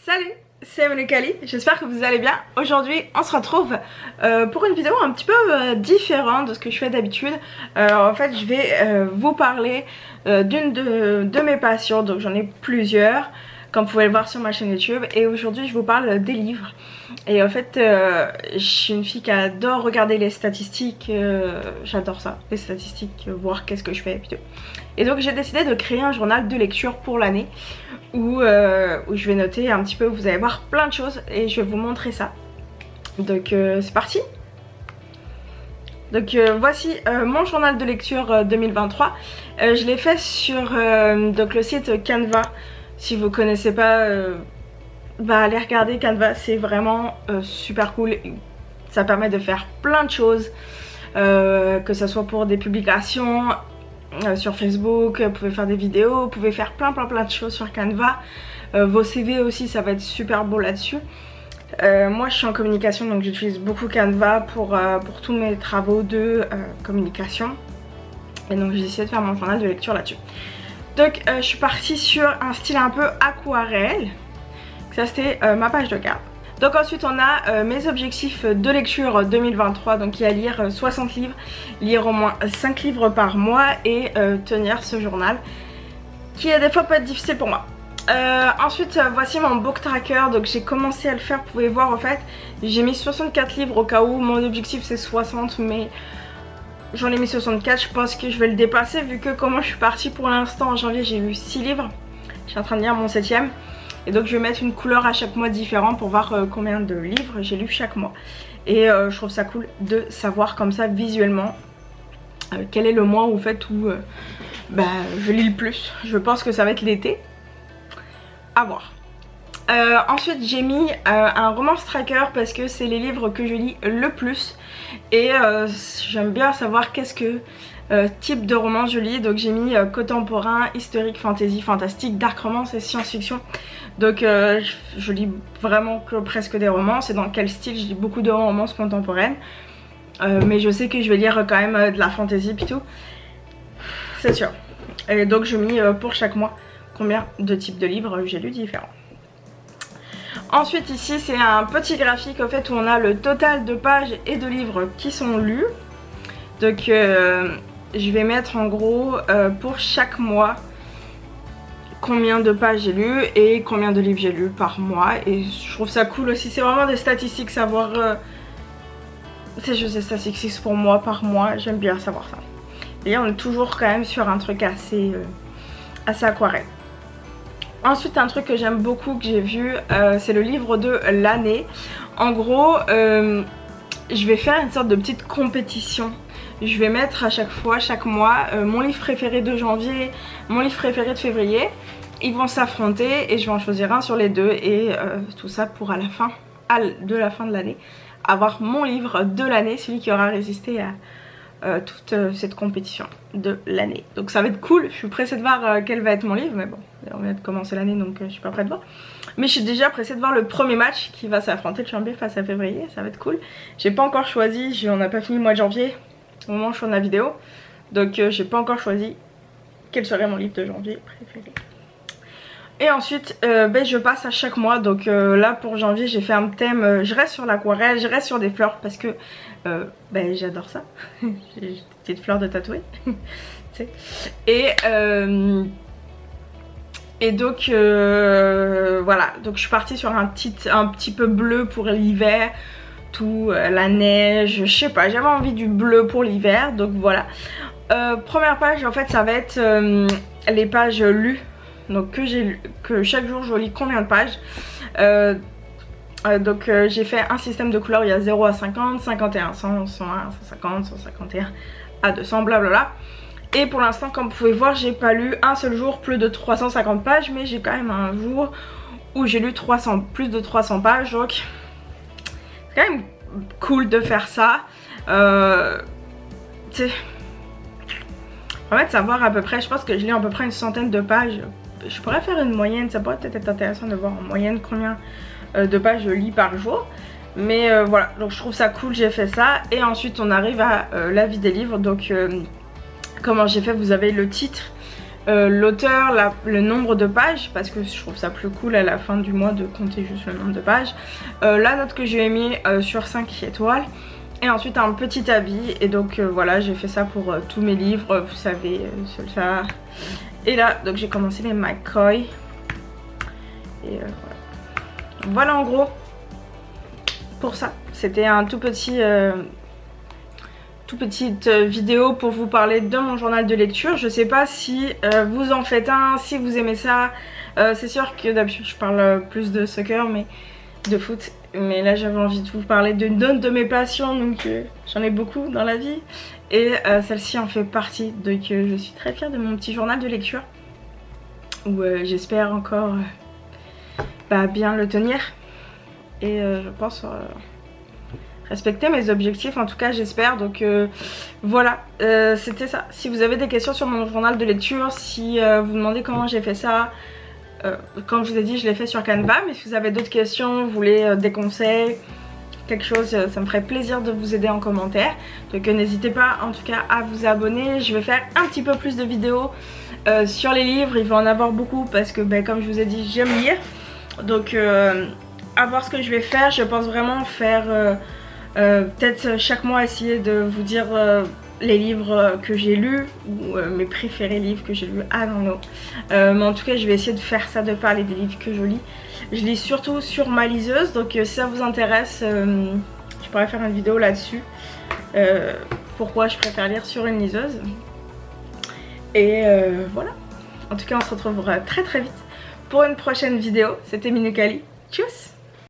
Salut, c'est Monokali, j'espère que vous allez bien. Aujourd'hui on se retrouve pour une vidéo un petit peu différente de ce que je fais d'habitude. En fait je vais vous parler d'une de mes passions, donc j'en ai plusieurs comme vous pouvez le voir sur ma chaîne YouTube. Et aujourd'hui je vous parle des livres. Et en fait je suis une fille qui adore regarder les statistiques, j'adore ça, les statistiques, voir qu'est-ce que je fais plutôt. Et donc j'ai décidé de créer un journal de lecture pour l'année où je vais noter un petit peu, vous allez voir plein de choses et je vais vous montrer ça. Donc c'est parti. Donc voici mon journal de lecture 2023. Je l'ai fait sur donc le site Canva. Si vous connaissez pas, allez regarder Canva, c'est vraiment super cool. Ça permet de faire plein de choses, que ce soit pour des publications sur Facebook, vous pouvez faire des vidéos, vous pouvez faire plein de choses sur Canva. Vos CV aussi, ça va être super beau là-dessus. Moi je suis en communication, donc j'utilise beaucoup Canva pour tous mes travaux de communication. Et donc j'ai essayé de faire mon journal de lecture là-dessus. Donc je suis partie sur un style un peu aquarelle. Ça c'était ma page de garde. Donc ensuite on a mes objectifs de lecture 2023, donc il y a lire 60 livres, lire au moins 5 livres par mois et tenir ce journal qui des fois peut être difficile pour moi. Ensuite voici mon book tracker, donc j'ai commencé à le faire, vous pouvez voir en fait j'ai mis 64 livres au cas où, mon objectif c'est 60 mais j'en ai mis 64, je pense que je vais le dépasser vu que comment je suis partie pour l'instant en janvier j'ai lu 6 livres, je suis en train de lire mon 7ème. Et donc je vais mettre une couleur à chaque mois différent pour voir combien de livres j'ai lu chaque mois. Et je trouve ça cool de savoir comme ça visuellement quel est le mois où, en fait, où je lis le plus. Je pense que ça va être l'été. À voir. Ensuite j'ai mis un romance tracker parce que c'est les livres que je lis le plus. Et j'aime bien savoir qu'est-ce que type de romance je lis. Donc j'ai mis contemporain, historique, fantasy, fantastique, dark romance et science-fiction. Donc je lis vraiment que presque des romances. Et dans quel style? Je lis beaucoup de romances contemporaines, mais je sais que je vais lire quand même de la fantasy plutôt, c'est sûr. Et donc je mis pour chaque mois combien de types de livres j'ai lu différents. Ensuite ici c'est un petit graphique en fait où on a le total de pages et de livres qui sont lus. Donc je vais mettre en gros pour chaque mois combien de pages j'ai lu et combien de livres j'ai lu par mois. Et je trouve ça cool aussi, c'est vraiment des statistiques, savoir c'est juste des statistiques pour moi par mois, j'aime bien savoir ça. Et on est toujours quand même sur un truc assez aquarelle. Ensuite un truc que j'aime beaucoup, que j'ai vu, c'est le livre de l'année. En gros je vais faire une sorte de petite compétition. Je vais mettre à chaque fois, chaque mois, mon livre préféré de janvier, mon livre préféré de février. Ils vont s'affronter et je vais en choisir un sur les deux. Et tout ça pour à la fin de l'année avoir mon livre de l'année, celui qui aura résisté à toute cette compétition de l'année. Donc ça va être cool, je suis pressée de voir quel va être mon livre. Mais bon, on vient de commencer l'année donc je suis pas prête de voir. Mais je suis déjà pressée de voir le premier match qui va s'affronter de janvier face à février, ça va être cool. J'ai pas encore choisi, on n'a pas fini le mois de janvier au moment où je tourne la vidéo. Donc j'ai pas encore choisi quel serait mon livre de janvier préféré. Et ensuite je passe à chaque mois. Donc là pour janvier j'ai fait un thème, je reste sur l'aquarelle, je reste sur des fleurs parce que j'adore ça. J'ai des petites fleurs de tatouer. Et donc voilà, donc je suis partie sur un petit peu bleu pour l'hiver, tout la neige, je sais pas, j'avais envie du bleu pour l'hiver, donc voilà. Première page en fait ça va être les pages lues, donc que chaque jour je lis combien de pages. Donc j'ai fait un système de couleurs, il y a 0 à 50, 51, 100, 101, 150, 151 à 200, blablabla. Et pour l'instant comme vous pouvez voir j'ai pas lu un seul jour plus de 350 pages, mais j'ai quand même un jour où j'ai lu plus de 300 pages, donc c'est quand même cool de faire ça. En fait savoir à peu près, je pense que je lis à peu près une centaine de pages. Je pourrais faire une moyenne, ça pourrait peut-être être intéressant de voir en moyenne combien de pages je lis par jour. Mais voilà, donc je trouve ça cool, j'ai fait ça. Et ensuite on arrive à l'avis des livres. Donc comment j'ai fait, vous avez le titre l'auteur, le nombre de pages, parce que je trouve ça plus cool à la fin du mois de compter juste le nombre de pages, la note que j'ai mis sur 5 étoiles, et ensuite un petit avis. Et donc voilà, j'ai fait ça pour tous mes livres, vous savez, ça. Et là, donc j'ai commencé les McCoy. Et voilà en gros pour ça. C'était un tout petit... toute petite vidéo pour vous parler de mon journal de lecture. Je sais pas si vous en faites un, si vous aimez ça. C'est sûr que d'habitude je parle plus de soccer, mais de foot. Mais là j'avais envie de vous parler d'une de mes passions, donc j'en ai beaucoup dans la vie. Et celle-ci en fait partie, donc je suis très fière de mon petit journal de lecture. Où j'espère encore bien le tenir. Et je pense... respecter mes objectifs, en tout cas j'espère. Donc voilà, c'était ça. Si vous avez des questions sur mon journal de lecture, si vous demandez comment j'ai fait ça, comme je vous ai dit, je l'ai fait sur Canva. Mais si vous avez d'autres questions, vous voulez des conseils, quelque chose, ça me ferait plaisir de vous aider en commentaire. Donc n'hésitez pas en tout cas à vous abonner. Je vais faire un petit peu plus de vidéos sur les livres. Il va en avoir beaucoup parce que comme je vous ai dit, j'aime lire. Donc à voir ce que je vais faire. Je pense vraiment faire... peut-être chaque mois essayer de vous dire les livres que j'ai lus ou mes préférés livres que j'ai lus. Ah non. Mais en tout cas je vais essayer de faire ça, de parler des livres que je lis. Je lis surtout sur ma liseuse, donc si ça vous intéresse, je pourrais faire une vidéo là-dessus. Pourquoi je préfère lire sur une liseuse. Et voilà. En tout cas on se retrouvera très très vite pour une prochaine vidéo. C'était Minoucali. Tchuss!